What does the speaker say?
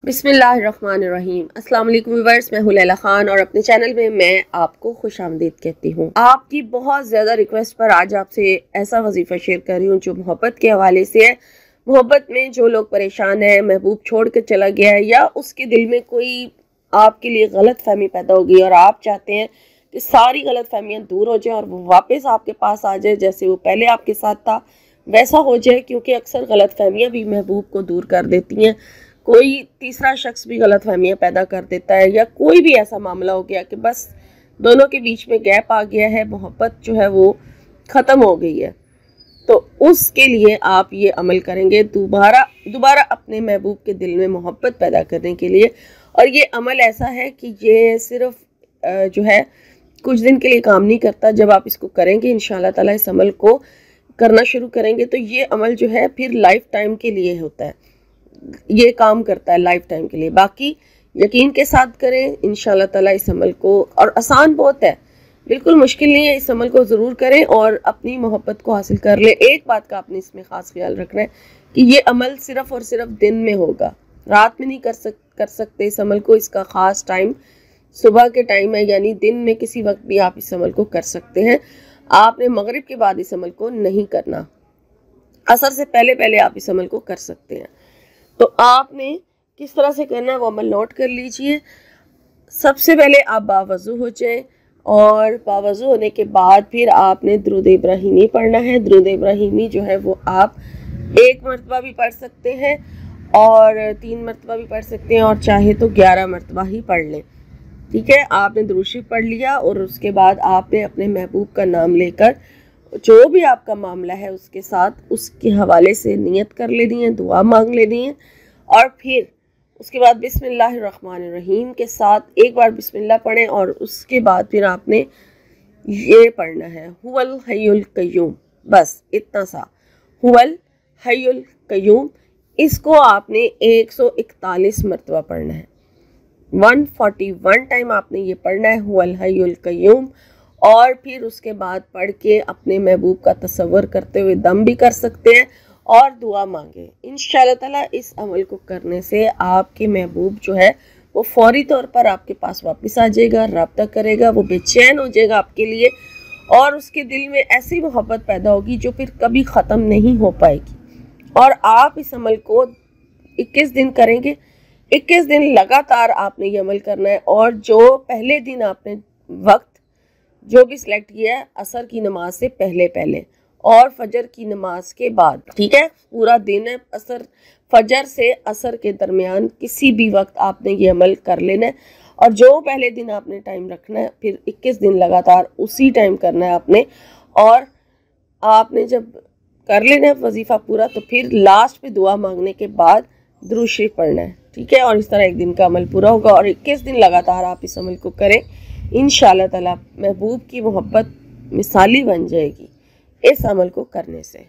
बिस्मिल्लाहिर्रहमानिर्रहीम। अस्सलाम वालेकुम व्यूअर्स, मैं हूं लैला खान और अपने चैनल में मैं आपको खुशामदीद कहती हूं। आपकी बहुत ज़्यादा रिक्वेस्ट पर आज आपसे ऐसा वजीफ़ा शेयर कर रही हूँ जो मोहब्बत के हवाले से है। मोहब्बत में जो लोग परेशान हैं, महबूब छोड़ कर चला गया है या उसके दिल में कोई आपके लिए गलत फहमी पैदा हो गई और आप चाहते हैं कि सारी गलत फहमियाँ दूर हो जाए और वो वापस आपके पास आ जाए, जैसे वो पहले आपके साथ था वैसा हो जाए, क्योंकि अक्सर गलत फहमियाँ भी महबूब को दूर कर देती हैं। कोई तीसरा शख्स भी गलत फहमियाँ पैदा कर देता है या कोई भी ऐसा मामला हो गया कि बस दोनों के बीच में गैप आ गया है, मोहब्बत जो है वो ख़त्म हो गई है। तो उसके लिए आप ये अमल करेंगे दोबारा अपने महबूब के दिल में मोहब्बत पैदा करने के लिए। और ये अमल ऐसा है कि ये सिर्फ जो है कुछ दिन के लिए काम नहीं करता। जब आप इसको करेंगे इंशाअल्लाह ताला, इस अमल को करना शुरू करेंगे तो ये अमल जो है फिर लाइफ टाइम के लिए होता है, ये काम करता है लाइफ टाइम के लिए। बाकी यकीन के साथ करें इंशाअल्लाह ताला इस अमल को, और आसान बहुत है, बिल्कुल मुश्किल नहीं है। इस अमल को ज़रूर करें और अपनी मोहब्बत को हासिल कर लें। एक बात का आपने इसमें ख़ास ख्याल रखना है कि ये अमल सिर्फ़ और सिर्फ दिन में होगा, रात में नहीं कर सकते इस अमल को। इसका ख़ास टाइम सुबह के टाइम है, यानी दिन में किसी वक्त भी आप इस अमल को कर सकते हैं। आपने मगरिब के बाद इस अमल को नहीं करना, असर से पहले पहले आप इस अमल को कर सकते हैं। तो आपने किस तरह से करना है वो अमल नोट कर लीजिए। सबसे पहले आप बावज़ू हो जाएं और बावज़ू होने के बाद फिर आपने दुरूद इब्राहिमी पढ़ना है। दुरूद इब्राहिमी जो है वो आप 1 मरतबा भी पढ़ सकते हैं और 3 मरतबा भी पढ़ सकते हैं और चाहे तो 11 मरतबा ही पढ़ लें। ठीक है, आपने दुरूद शरीफ पढ़ लिया और उसके बाद आपने अपने महबूब का नाम लेकर जो भी आपका मामला है उसके साथ उसके हवाले से नियत कर लेनी है, दुआ मांग लेनी है। और फिर उसके बाद बिस्मिल्लाहिर्रहमानिर्रहीम के साथ एक बार बिस्मिल्लाह पढ़ें और उसके बाद फिर आपने ये पढ़ना है हुवल हय्युल कय्यूम, बस इतना सा, हुवल हय्युल कय्यूम। इसको आपने 141 मरतबा पढ़ना है, 141 टाइम आपने ये पढ़ना है हुवल हय्युल कय्यूम। और फिर उसके बाद पढ़ के अपने महबूब का तसव्वुर करते हुए दम भी कर सकते हैं और दुआ मांगे। इंशाअल्लाह ताला इस अमल को करने से आपके महबूब जो है वो फौरी तौर पर आपके पास वापस आ जाएगा, रब्ता करेगा, वो बेचैन हो जाएगा आपके लिए और उसके दिल में ऐसी मोहब्बत पैदा होगी जो फिर कभी ख़त्म नहीं हो पाएगी। और आप इस अमल को 21 दिन करेंगे, 21 दिन लगातार आपने ये अमल करना है। और जो पहले दिन आपने वक्त जो भी सिलेक्ट किया है असर की नमाज से पहले पहले और फजर की नमाज के बाद, ठीक है, पूरा दिन है, फजर से असर के दरमियान किसी भी वक्त आपने ये अमल कर लेना है। और जो पहले दिन आपने टाइम रखना है फिर 21 दिन लगातार उसी टाइम करना है आपने। और आपने जब कर लेना है वजीफ़ा पूरा तो फिर लास्ट पे दुआ मांगने के बाद दुरूद शरीफ पढ़ना है, ठीक है। और इस तरह एक दिन का अमल पूरा होगा और 21 दिन लगातार आप इस अमल को करें। इंशाअल्लाह ताला महबूब की मोहब्बत मिसाली बन जाएगी इस अमल को करने से।